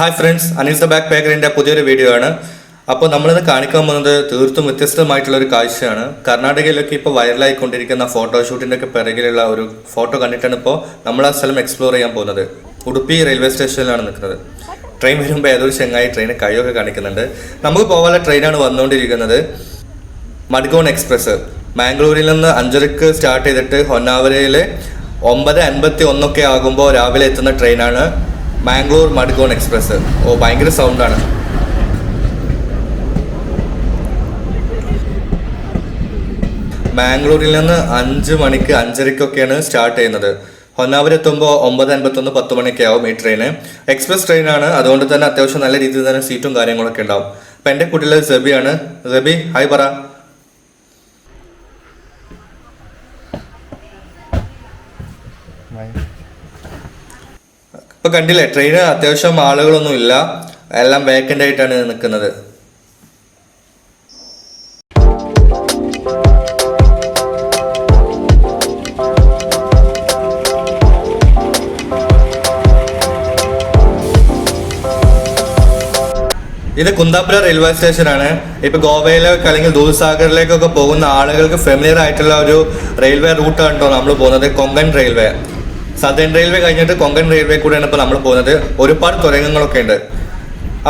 Hi friends, Anees the back പാക്കറിൻ്റെ പുതിയൊരു video ആണ്. അപ്പോൾ നമ്മളിന്ന് കാണിക്കാൻ പോകുന്നത് തീർത്തും വ്യത്യസ്തമായിട്ടുള്ളൊരു കാഴ്ചയാണ്. കർണാടകയിലൊക്കെ ഇപ്പോൾ വൈറലായിക്കൊണ്ടിരിക്കുന്ന ഫോട്ടോഷൂട്ടിൻ്റെ ഒക്കെ പിറകിലുള്ള ഒരു ഫോട്ടോ കണ്ടിട്ടാണ് ഇപ്പോൾ നമ്മൾ ആ സ്ഥലം എക്സ്പ്ലോർ ചെയ്യാൻ പോകുന്നത്. ഉടുപ്പി റെയിൽവേ സ്റ്റേഷനിലാണ് നിൽക്കുന്നത്. ട്രെയിൻ വരുമ്പോൾ ഏതൊരു ചെങ്ങായി ട്രെയിന് കൈയൊക്കെ കാണിക്കുന്നുണ്ട്. നമുക്ക് പോകാനുള്ള ട്രെയിനാണ് വന്നുകൊണ്ടിരിക്കുന്നത്. മഡ്ഗോൺ എക്സ്പ്രസ് മാംഗ്ലൂരിൽ നിന്ന് 5:30 സ്റ്റാർട്ട് ചെയ്തിട്ട് ഹൊന്നാവരയിൽ 9:51 ആകുമ്പോൾ രാവിലെ എത്തുന്ന ട്രെയിനാണ് മാംഗ്ലൂർ മഡ്ഗോൺ എക്സ്പ്രസ്. ഭയങ്കര സൗണ്ടാണ്. മാംഗ്ലൂരിൽ നിന്ന് 5 മണിക്ക് 5:30 സ്റ്റാർട്ട് ചെയ്യുന്നത്. ഹൊന്നാവർ എത്തുമ്പോൾ 9:51 10 മണിയൊക്കെ ആവും ഈ ട്രെയിന്. എക്സ്പ്രസ് ട്രെയിനാണ്, അതുകൊണ്ട് തന്നെ അത്യാവശ്യം നല്ല രീതിയിൽ തന്നെ സീറ്റും കാര്യങ്ങളൊക്കെ ഉണ്ടാവും. അപ്പം എൻ്റെ കുട്ടികൾ സെബിയാണ്. സെബി, ഹായ് പറ. ഇപ്പൊ കണ്ടില്ലേ, ട്രെയിന് അത്യാവശ്യം ആളുകളൊന്നും ഇല്ല, എല്ലാം വേക്കൻ്റ് ആയിട്ടാണ് നിൽക്കുന്നത്. ഇത് കുന്താപുര റെയിൽവേ സ്റ്റേഷനാണ്. ഇപ്പൊ ഗോവയിലേക്ക് അല്ലെങ്കിൽ ദൂദ്സാഗറിലേക്കൊക്കെ പോകുന്ന ആളുകൾക്ക് ഫെമിലിയർ ആയിട്ടുള്ള ഒരു റെയിൽവേ റൂട്ടാണ് കേട്ടോ നമ്മൾ പോകുന്നത്. കൊങ്കൺ റെയിൽവേ, സദേൺ റെയിൽവേ കഴിഞ്ഞിട്ട് കൊങ്കൺ റെയിൽവേ കൂടെയാണ് ഇപ്പോൾ നമ്മൾ പോകുന്നത്. ഒരുപാട് തുരങ്കങ്ങളൊക്കെ ഉണ്ട്.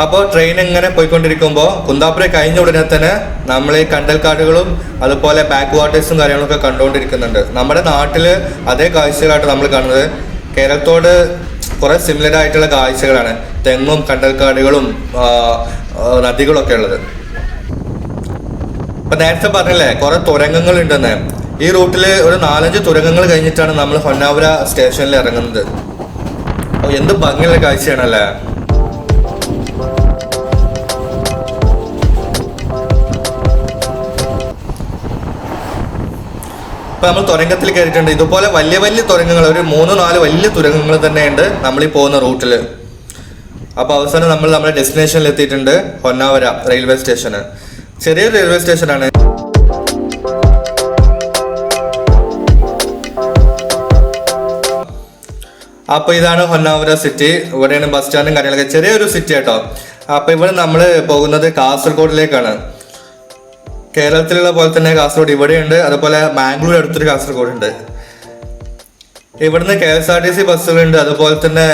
അപ്പോൾ ട്രെയിൻ ഇങ്ങനെ പോയിക്കൊണ്ടിരിക്കുമ്പോൾ കുന്താപുര കഴിഞ്ഞ ഉടനെ തന്നെ നമ്മൾ ഈ കണ്ടൽക്കാടുകളും അതുപോലെ ബാക്ക് വാട്ടേഴ്സും കാര്യങ്ങളൊക്കെ കണ്ടുകൊണ്ടിരിക്കുന്നുണ്ട്. നമ്മുടെ നാട്ടിൽ അതേ കാഴ്ചകളായിട്ട് നമ്മൾ കാണുന്നത്. കേരളത്തോട് കുറെ സിമിലർ ആയിട്ടുള്ള കാഴ്ചകളാണ്. തെങ്ങും കണ്ടൽക്കാടുകളും നദികളൊക്കെ ഉള്ളത്. ഇപ്പൊ നേരത്തെ പറഞ്ഞില്ലേ കുറെ തുരങ്കങ്ങൾ ഉണ്ടെന്ന്. ഈ റൂട്ടിൽ ഒരു 4-5 തുരങ്കങ്ങൾ കഴിഞ്ഞിട്ടാണ് നമ്മൾ ഹൊന്നാവര സ്റ്റേഷനിൽ ഇറങ്ങുന്നത്. എന്ത് ഭംഗിയുള്ള കാഴ്ചയാണല്ലേ. ഇപ്പൊ നമ്മൾ തുരങ്കത്തിൽ കയറിയിട്ടുണ്ട്. ഇതുപോലെ വലിയ വലിയ തുരങ്കങ്ങൾ, ഒരു 3-4 വലിയ തുരങ്കങ്ങൾ തന്നെയുണ്ട് നമ്മൾ ഈ പോകുന്ന റൂട്ടിൽ. അപ്പൊ അവസാനം നമ്മൾ നമ്മുടെ ഡെസ്റ്റിനേഷനിൽ എത്തിയിട്ടുണ്ട്. ഹൊന്നാവര റെയിൽവേ സ്റ്റേഷന് ചെറിയൊരു റെയിൽവേ സ്റ്റേഷനാണ്. അപ്പൊ ഇതാണ് ഹൊന്നാവര സിറ്റി. ഇവിടെയാണ് ബസ് സ്റ്റാൻഡും കാര്യങ്ങളൊക്കെ. ചെറിയൊരു സിറ്റി കേട്ടോ. അപ്പൊ ഇവിടെ നമ്മൾ പോകുന്നത് കാസർഗോഡിലേക്കാണ്. കേരളത്തിലുള്ള പോലെ തന്നെ കാസർഗോഡ് ഇവിടെയുണ്ട്. അതുപോലെ മാംഗ്ലൂർ അടുത്തൊരു കാസർഗോഡ് ഉണ്ട്. ഇവിടുന്ന് KSRTC ബസ്സുകളുണ്ട്, അതുപോലെ തന്നെ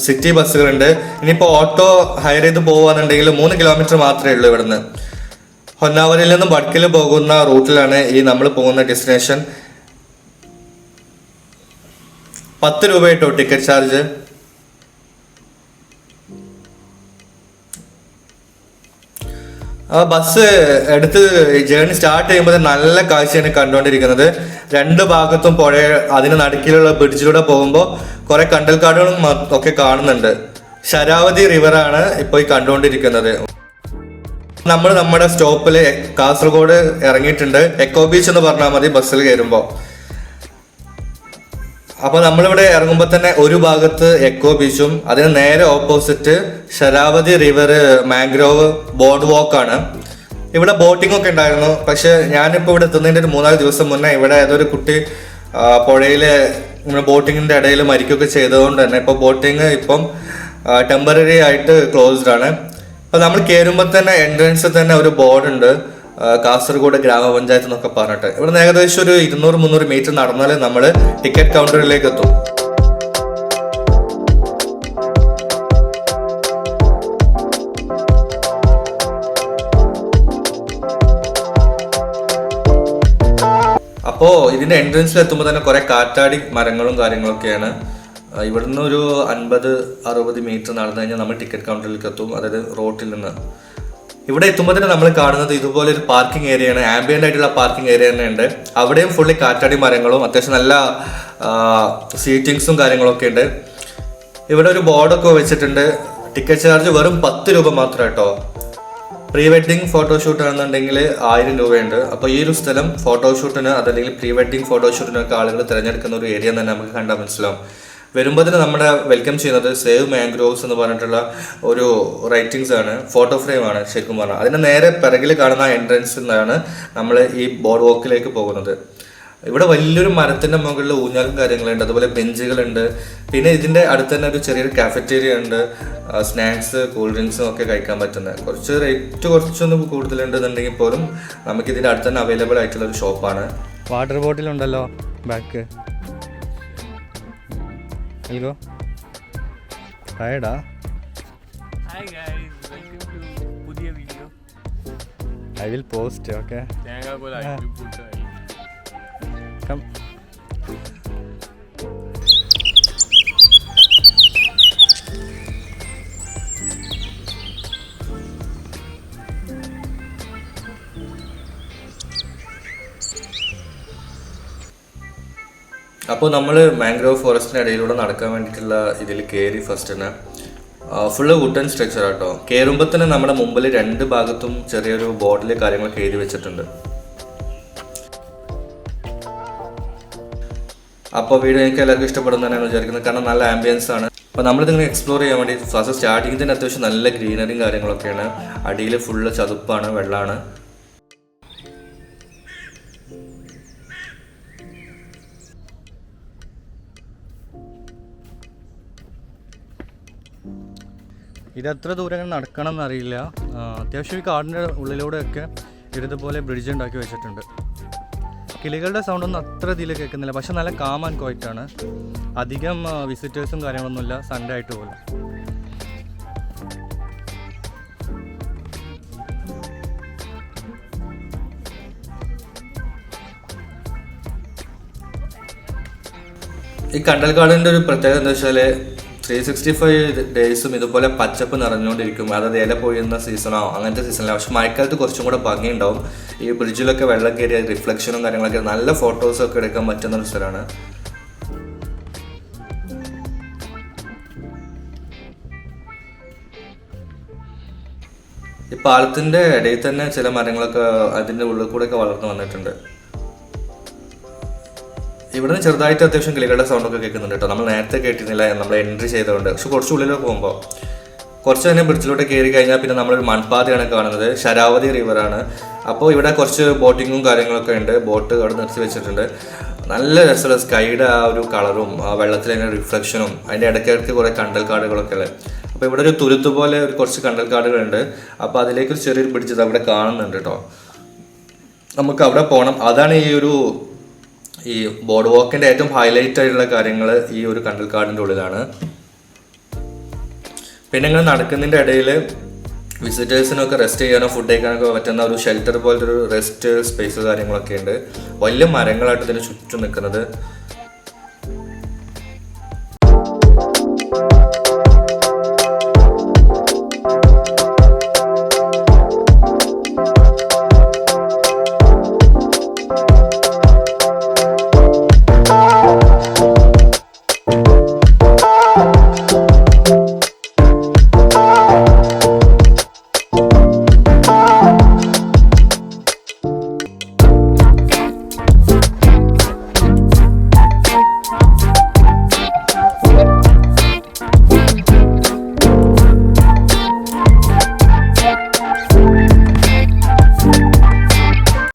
സിറ്റി ബസ്സുകളുണ്ട്. ഇനിയിപ്പോൾ ഓട്ടോ ഹയർ ചെയ്ത് പോകുകയാണെന്നുണ്ടെങ്കിൽ 3 കിലോമീറ്റർ മാത്രമേ ഉള്ളൂ ഇവിടുന്ന്. ഹൊന്നാവരയിൽ നിന്ന് ഭട്കൽ പോകുന്ന റൂട്ടിലാണ് ഈ നമ്മൾ പോകുന്ന ഡെസ്റ്റിനേഷൻ. 10 രൂപ കേട്ടോ ടിക്കറ്റ് ചാർജ്. ആ ബസ് എടുത്ത് ജേർണി സ്റ്റാർട്ട് ചെയ്യുമ്പോൾ നല്ല കാഴ്ചയാണ് കണ്ടുകൊണ്ടിരിക്കുന്നത്. 2 ഭാഗത്തും പുഴ, അതിന് നടുക്കിലുള്ള ബ്രിഡ്ജിലൂടെ പോകുമ്പോൾ കുറെ കണ്ടൽക്കാടുകളും ഒക്കെ കാണുന്നുണ്ട്. ശരാവതി റിവറാണ് ഇപ്പോൾ ഈ കണ്ടുകൊണ്ടിരിക്കുന്നത്. നമ്മൾ നമ്മുടെ സ്റ്റോപ്പിൽ കാസർഗോഡ് ഇറങ്ങിയിട്ടുണ്ട്. എക്കോ ബീച്ച് എന്ന് പറഞ്ഞാൽ മതി ബസ്സിൽ കയറുമ്പോൾ. അപ്പൊ നമ്മളിവിടെ ഇറങ്ങുമ്പോൾ തന്നെ ഒരു ഭാഗത്ത് എക്കോ ബീച്ചും അതിന് നേരെ opposite Sharavathi river mangrove board walk ആണ്. ഇവിടെ ബോട്ടിംഗ് ഒക്കെ ഉണ്ടായിരുന്നു. പക്ഷെ ഞാനിപ്പോൾ ഇവിടെ എത്തുന്നതിൻ്റെ ഒരു 3-4 ദിവസം മുന്നേ ഇവിടെ ഏതൊരു കുട്ടി പുഴയില് ബോട്ടിങ്ങിന്റെ ഇടയിൽ മരിക്കുകയൊക്കെ ചെയ്തതുകൊണ്ട് തന്നെ ഇപ്പോൾ ബോട്ടിങ് ഇപ്പം ടെമ്പററി ആയിട്ട് ക്ലോസ്ഡ് ആണ്. അപ്പൊ നമ്മൾ കയറുമ്പോൾ തന്നെ എൻട്രൻസിൽ തന്നെ ഒരു ബോർഡ് ഉണ്ട്, കാസർഗോഡ് ഗ്രാമപഞ്ചായത്ത് എന്നൊക്കെ പറഞ്ഞിട്ട്. ഇവിടെ ഏകദേശം ഒരു 200-300 മീറ്റർ നടന്നാൽ നമ്മൾ ടിക്കറ്റ് കൗണ്ടറിലേക്ക് എത്തും. അപ്പോൾ ഇതിന്റെ എൻട്രൻസിൽ എത്തുമ്പോൾ തന്നെ കുറെ കാറ്റാടി മരങ്ങളും കാര്യങ്ങളൊക്കെയാണ്. ഇവിടുന്ന് ഒരു 50-60 മീറ്റർ നടന്നു കഴിഞ്ഞാൽ നമ്മൾ ടിക്കറ്റ് കൗണ്ടറിലേക്ക് എത്തും, അതായത് റോട്ടിൽ നിന്ന്. ഇവിടെ എത്തുമ്പോൾ തന്നെ നമ്മൾ കാണുന്നത് ഇതുപോലെ ഒരു പാർക്കിംഗ് ഏരിയയാണ്. ആംബിയൻ്റ് ആയിട്ടുള്ള പാർക്കിംഗ് ഏരിയ തന്നെ ഉണ്ട്. അവിടെയും ഫുള്ളി കാറ്റാടി മരങ്ങളും അത്യാവശ്യം നല്ല സീറ്റിങ്സും കാര്യങ്ങളൊക്കെ ഉണ്ട്. ഇവിടെ ഒരു ബോർഡൊക്കെ വെച്ചിട്ടുണ്ട്. ടിക്കറ്റ് ചാർജ് വെറും 10 രൂപ മാത്രം കേട്ടോ. പ്രീ വെഡിങ് ഫോട്ടോഷൂട്ട് ആണെന്നുണ്ടെങ്കിൽ 1000 രൂപയുണ്ട്. അപ്പോൾ ഈ ഒരു സ്ഥലം ഫോട്ടോഷൂട്ടിന് അതല്ലെങ്കിൽ പ്രീ വെഡിങ് ഫോട്ടോഷൂട്ടിനൊക്കെ ആളുകൾ തിരഞ്ഞെടുക്കുന്ന ഒരു ഏരിയ തന്നെ നമുക്ക് കണ്ടാൽ മനസ്സിലാവും. വരുമ്പോൾ തന്നെ നമ്മുടെ വെൽക്കം ചെയ്യുന്നത് സേവ് മാംഗ്രോവ്സ് എന്ന് പറഞ്ഞിട്ടുള്ള ഒരു റൈറ്റിങ്സ് ആണ്, ഫോട്ടോ ഫ്രെയിം ആണ് ശരിക്കും പറഞ്ഞാൽ. അതിൻ്റെ നേരെ പിറകിൽ കാണുന്ന എൻട്രൻസിൽ നിന്നാണ് നമ്മൾ ഈ ബോർഡ് വാക്കിലേക്ക് പോകുന്നത്. ഇവിടെ വലിയൊരു മരത്തിന്റെ മുകളിൽ ഊഞ്ഞാലും കാര്യങ്ങളുണ്ട്, അതുപോലെ ബെഞ്ചുകളുണ്ട്. പിന്നെ ഇതിന്റെ അടുത്ത് തന്നെ ഒരു ചെറിയൊരു കാഫറ്റേരിയ ഉണ്ട്, സ്നാക്സ് കൂൾ ഡ്രിങ്ക്സും ഒക്കെ കഴിക്കാൻ പറ്റുന്ന. കുറച്ച് റേറ്റ് കുറച്ചൊന്നും കൂടുതലുണ്ടെന്നുണ്ടെങ്കിൽ പോലും നമുക്ക് ഇതിന്റെ അടുത്ത് തന്നെ അവൈലബിൾ ആയിട്ടുള്ള ഒരു ഷോപ്പാണ്. വാട്ടർ ബോട്ടിൽ ഉണ്ടല്ലോ back. ടയർഡാ? I will post, okay? Come. അപ്പോൾ നമ്മൾ മാംഗ്രോവ് ഫോറസ്റ്റിന് ഇടയിലൂടെ നടക്കാൻ വേണ്ടിയിട്ടുള്ള ഇതിൽ കയറി. ഫസ്റ്റ് തന്നെ ഫുള്ള് വുഡൻ സ്ട്രക്ചർ ആട്ടോ. കയറുമ്പോൾ തന്നെ നമ്മുടെ മുമ്പിൽ 2 ഭാഗത്തും ചെറിയൊരു ബോർഡിൽ കാര്യങ്ങളൊക്കെ എഴുതി വെച്ചിട്ടുണ്ട്. അപ്പോൾ വീഡിയോ എനിക്ക് എല്ലാവർക്കും ഇഷ്ടപ്പെടുന്നതാണ് വിചാരിക്കുന്നത്, കാരണം നല്ല ആംബിയൻസ് ആണ്. അപ്പോൾ നമ്മളിതിങ്ങനെ എക്സ്പ്ലോർ ചെയ്യാൻ വേണ്ടി ഫസ്റ്റ് സ്റ്റാർട്ടിങ്ങിൽ തന്നെ അത്യാവശ്യം നല്ല ഗ്രീനറിയും കാര്യങ്ങളൊക്കെയാണ്. അടിയിൽ ഫുള്ള് ചതുപ്പാണ്, വെള്ളമാണ്. ഇതെത്ര ദൂരം നടക്കണം എന്നറിയില്ല. അത്യാവശ്യം ഈ കാടിൻ്റെ ഉള്ളിലൂടെയൊക്കെ ഇതുപോലെ ബ്രിഡ്ജ് ഉണ്ടാക്കി വെച്ചിട്ടുണ്ട്. കിളികളുടെ സൗണ്ടൊന്നും അത്ര ഇതിൽ കേൾക്കുന്നില്ല, പക്ഷെ നല്ല കാം ആൻഡ് ക്വയറ്റാണ്. അധികം വിസിറ്റേഴ്സും കാര്യങ്ങളൊന്നുമില്ല, സൺഡേ ആയിട്ട് പോലും. ഈ കണ്ടൽക്കാടിൻ്റെ ഒരു പ്രത്യേകത എന്താ വെച്ചാൽ 365 ഡേയ്സും ഇതുപോലെ പച്ചപ്പ് നിറഞ്ഞുകൊണ്ടിരിക്കും. അതായത് ഇല പൊഴിയുന്ന സീസണോ അങ്ങനത്തെ സീസണിലാണ്. പക്ഷെ മഴക്കാലത്ത് കുറച്ചും കൂടെ ഭംഗിയുണ്ടാവും. ഈ ബ്രിഡ്ജിലൊക്കെ വെള്ളം കയറിയ റിഫ്ലക്ഷനും കാര്യങ്ങളൊക്കെ നല്ല ഫോട്ടോസൊക്കെ എടുക്കാൻ പറ്റുന്ന ഒരു സ്ഥലമാണ്. ഈ പാലത്തിൻ്റെ ഇടയിൽ തന്നെ ചില മരങ്ങളൊക്കെ അതിൻ്റെ ഉള്ളിൽ കൂടെയൊക്കെ വളർന്നു വന്നിട്ടുണ്ട്. ഇവിടുന്ന് ചെറുതായിട്ട് അത്യാവശ്യം കിളികളുടെ സൗണ്ടൊക്കെ കേൾക്കുന്നുണ്ട് കേട്ടോ. നമ്മൾ നേരത്തെ കേട്ടിരുന്നില്ല, നമ്മൾ എൻട്രി ചെയ്തുകൊണ്ട്. പക്ഷെ കുറച്ച് ഉള്ളിലൊക്കെ പോകുമ്പോൾ കുറച്ച് തന്നെ ബ്രിഡ്ജിലോട്ട് കയറി കഴിഞ്ഞാൽ പിന്നെ നമ്മളൊരു മൺപാതയാണ് കാണുന്നത്. ശരാവതി റിവറാണ്. അപ്പോൾ ഇവിടെ കുറച്ച് ബോട്ടിങ്ങും കാര്യങ്ങളൊക്കെ ഉണ്ട്. ബോട്ട് അവിടെ നിർത്തി വെച്ചിട്ടുണ്ട്. നല്ല രസമുള്ള സ്കൈയുടെ ആ ഒരു കളറും ആ വെള്ളത്തിലെ റിഫ്ലക്ഷനും അതിൻ്റെ ഇടയ്ക്കിടയ്ക്ക് കുറേ കണ്ടൽക്കാടുകളൊക്കെ ഉള്ളത്. അപ്പോൾ ഇവിടെ ഒരു തുരുത്ത് പോലെ ഒരു കുറച്ച് കണ്ടൽക്കാടുകളുണ്ട്. അപ്പോൾ അതിലേക്കൊരു ചെറിയൊരു ബ്രിഡ്ജ് അവിടെ കാണുന്നുണ്ട് കേട്ടോ. നമുക്ക് അവിടെ പോകണം. അതാണ് ഈ ബോർഡ് വാക്കിൻ്റെ ഏറ്റവും ഹൈലൈറ്റ് ആയിട്ടുള്ള കാര്യങ്ങൾ ഈ ഒരു കണ്ടൽക്കാടിൻ്റെ ഉള്ളിലാണ്. പിന്നെ ഇങ്ങനെ നടക്കുന്നതിൻ്റെ ഇടയിൽ വിസിറ്റേഴ്സിനൊക്കെ റെസ്റ്റ് ചെയ്യാനോ ഫുഡ് കഴിക്കാനൊക്കെ പറ്റുന്ന ഒരു ഷെൽട്ടർ പോലത്തെ ഒരു റെസ്റ്റ് സ്പേസ് കാര്യങ്ങളൊക്കെ ഉണ്ട്. വലിയ മരങ്ങളായിട്ട് ഇതിന് ചുറ്റും നിൽക്കുന്നത്.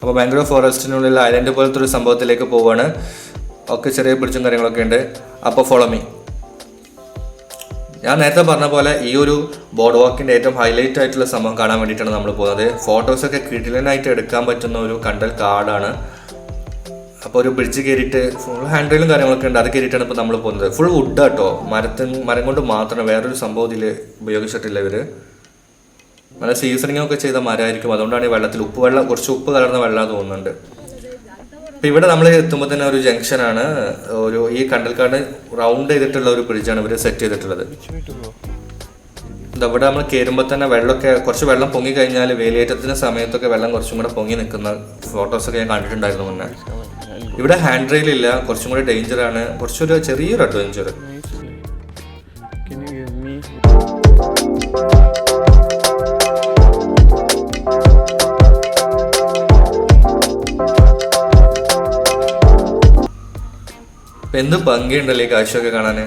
അപ്പോൾ മാംഗ്രോവ് ഫോറസ്റ്റിനുള്ളിൽ ഐലൻഡ് പോലത്തെ ഒരു സംഭവത്തിലേക്ക് പോവാണ്. ഒക്കെ ചെറിയ ബ്രിഡ്ജും കാര്യങ്ങളൊക്കെ ഉണ്ട്. അപ്പോൾ ഫോളോ മീ. ഞാൻ നേരത്തെ പറഞ്ഞ പോലെ ഈ ഒരു ബോർഡ് വാക്കിൻ്റെ ഏറ്റവും ഹൈലൈറ്റ് ആയിട്ടുള്ള സംഭവം കാണാൻ വേണ്ടിയിട്ടാണ് നമ്മൾ പോകുന്നത്. ഫോട്ടോസൊക്കെ കിടിലനായിട്ട് എടുക്കാൻ പറ്റുന്ന ഒരു കണ്ടൽ കാടാണ്. അപ്പോൾ ഒരു ബ്രിഡ്ജ് കയറിയിട്ട് ഫുൾ ഹാൻഡ് റെയിലും കാര്യങ്ങളൊക്കെ ഉണ്ട്. അത് കയറിയിട്ടാണ് ഇപ്പോൾ നമ്മൾ പോകുന്നത്. ഫുൾ വുഡ് കേട്ടോ, മരം കൊണ്ട് മാത്രം, വേറൊരു സംഭവം ഇതിൽ ഉപയോഗിച്ചിട്ടില്ല ഇവർ. നല്ല സീസണിങ്ങൊക്കെ ചെയ്ത മരമായിരിക്കും. അതുകൊണ്ടാണ് ഈ വെള്ളത്തിൽ കുറച്ച് ഉപ്പ് കലർന്ന വെള്ളം തോന്നുന്നുണ്ട്. അപ്പം ഇവിടെ നമ്മൾ എത്തുമ്പോൾ തന്നെ ഒരു ജംഗ്ഷനാണ്. ഈ കണ്ടൽക്കാട് റൗണ്ട് ചെയ്തിട്ടുള്ള ഒരു ബ്രിഡ്ജാണ് ഇവർ സെറ്റ് ചെയ്തിട്ടുള്ളത്. ഇവിടെ നമ്മൾ കയറുമ്പോൾ തന്നെ കുറച്ച് വെള്ളം പൊങ്ങി കഴിഞ്ഞാൽ വേലിയേറ്റത്തിൻ്റെ സമയത്തൊക്കെ വെള്ളം കുറച്ചും കൂടെ പൊങ്ങി നിൽക്കുന്ന ഫോട്ടോസൊക്കെ ഞാൻ കണ്ടിട്ടുണ്ടായിരുന്നു മുന്നേ. ഇവിടെ ഹാൻഡ് റെയിൽ ഇല്ല, കുറച്ചും കൂടെ ഡേഞ്ചറാണ്. കുറച്ചൊരു ചെറിയൊരു അഡ്വഞ്ചർ. എന്ത് ഭംഗിയുണ്ടല്ലേ ഈ കാഴ്ചയൊക്കെ കാണാൻ.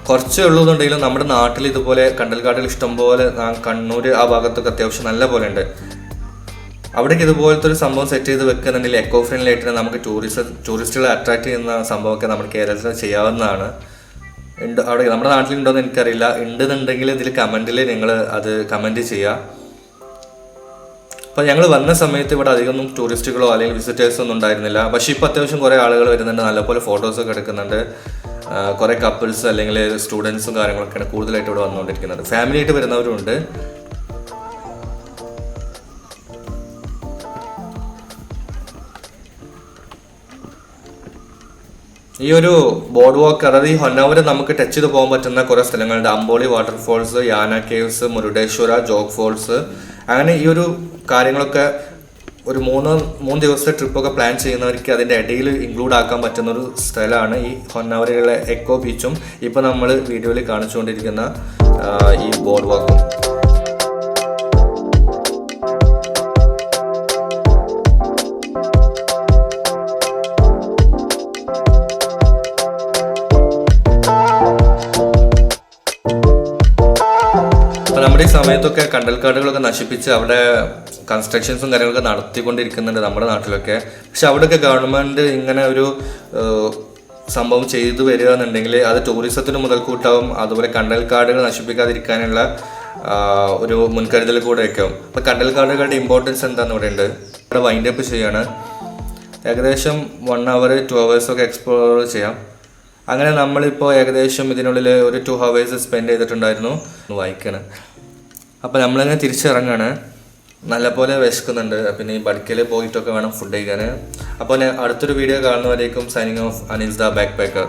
കുറച്ചേ ഉള്ളൂന്നുണ്ടെങ്കിലും നമ്മുടെ നാട്ടിൽ ഇതുപോലെ കണ്ടൽക്കാടുകൾ ഇഷ്ടംപോലെ, കണ്ണൂർ ആ ഭാഗത്തൊക്കെ അത്യാവശ്യം നല്ല പോലെ ഉണ്ട്. അവിടേക്ക് ഇതുപോലത്തെ ഒരു സംഭവം സെറ്റ് ചെയ്ത് വെക്കുന്നുണ്ടെങ്കിൽ എക്കോ ഫ്രണ്ട്ലി ആയിട്ട് നമുക്ക് ടൂറിസ്റ്റുകളെ അട്രാക്ട് ചെയ്യുന്ന സംഭവമൊക്കെ നമ്മുടെ കേരളത്തിൽ ചെയ്യാവുന്നതാണ്. ഉണ്ട് അവിടെ നമ്മുടെ നാട്ടിലുണ്ടോയെന്ന് എനിക്കറിയില്ല. ഉണ്ടെന്നുണ്ടെങ്കിൽ ഇതിൽ കമൻറ്റിൽ നിങ്ങൾ അത് കമൻറ്റ് ചെയ്യുക. അപ്പോൾ ഞങ്ങൾ വന്ന സമയത്ത് ഇവിടെ അധികമൊന്നും ടൂറിസ്റ്റുകളോ അല്ലെങ്കിൽ വിസിറ്റേഴ്സോ ഒന്നും ഉണ്ടായിരുന്നില്ല. പക്ഷേ ഇപ്പോൾ അത്യാവശ്യം കുറേ ആളുകൾ വരുന്നുണ്ട്, നല്ലപോലെ ഫോട്ടോസൊക്കെ എടുക്കുന്നുണ്ട്. കുറേ കപ്പിൾസ് അല്ലെങ്കിൽ സ്റ്റുഡൻസും കാര്യങ്ങളൊക്കെയാണ് കൂടുതലായിട്ട് ഇവിടെ വന്നുകൊണ്ടിരിക്കുന്നത്. ഫാമിലി ആയിട്ട് വരുന്നവരുണ്ട്. ഈ ഒരു ബോർഡ് വാക്ക്, അതായത് ഈ ഹൊന്നവർ നമുക്ക് ടച്ച് ചെയ്ത് പോകാൻ പറ്റുന്ന കുറേ സ്ഥലങ്ങളുണ്ട്. Amboli waterfalls, Yana caves, Murudeshwara, Jog falls, അങ്ങനെ ഈ ഒരു കാര്യങ്ങളൊക്കെ ഒരു മൂന്ന് ദിവസത്തെ ട്രിപ്പൊക്കെ പ്ലാൻ ചെയ്യുന്നവർക്ക് അതിൻ്റെ ഇടയിൽ ഇൻക്ലൂഡ് ആക്കാൻ പറ്റുന്ന ഒരു സ്ഥലമാണ് ഈ ഹൊന്നവറിലെ എക്കോ ബീച്ചും ഇപ്പോൾ നമ്മൾ വീഡിയോയിൽ കാണിച്ചുകൊണ്ടിരിക്കുന്ന ഈ ബോർഡ് വാക്കും. നമ്മുടെ ഈ സമയത്തൊക്കെ കണ്ടൽക്കാടുകളൊക്കെ നശിപ്പിച്ച് അവിടെ കൺസ്ട്രക്ഷൻസും കാര്യങ്ങളൊക്കെ നടത്തിക്കൊണ്ടിരിക്കുന്നുണ്ട് നമ്മുടെ നാട്ടിലൊക്കെ. പക്ഷെ അവിടെയൊക്കെ ഗവൺമെൻറ് ഇങ്ങനെ ഒരു സംഭവം ചെയ്തു വരിക എന്നുണ്ടെങ്കിൽ അത് ടൂറിസത്തിന് മുതൽക്കൂട്ടാവും. അതുപോലെ കണ്ടൽക്കാടുകൾ നശിപ്പിക്കാതിരിക്കാനുള്ള ഒരു മുൻകരുതൽ കൂടെ വയ്ക്കും. അപ്പോൾ കണ്ടൽക്കാടുകളുടെ ഇമ്പോർട്ടൻസ് എന്താണെന്ന് ഇവിടെ ഉണ്ട്. ഇവിടെ വൈൻഡ് അപ്പ് ചെയ്യാണ്. ഏകദേശം 1 hour 2 hours ഒക്കെ എക്സ്പ്ലോർ ചെയ്യാം. അങ്ങനെ നമ്മളിപ്പോൾ ഏകദേശം ഇതിനുള്ളിൽ ഒരു 2 hours സ്പെൻഡ് ചെയ്തിട്ടുണ്ടായിരുന്നു. വായിക്കാണ്. അപ്പോൾ നമ്മളിങ്ങനെ തിരിച്ചിറങ്ങാണ്. നല്ലപോലെ വിശക്കുന്നുണ്ട്. പിന്നെ ഈ ബഡ്കയിൽ പോയിട്ടൊക്കെ വേണം ഫുഡ് കഴിക്കാൻ. അപ്പോൾ അടുത്തൊരു വീഡിയോ കാണുന്നവരേക്കും signing off Anees the back packer.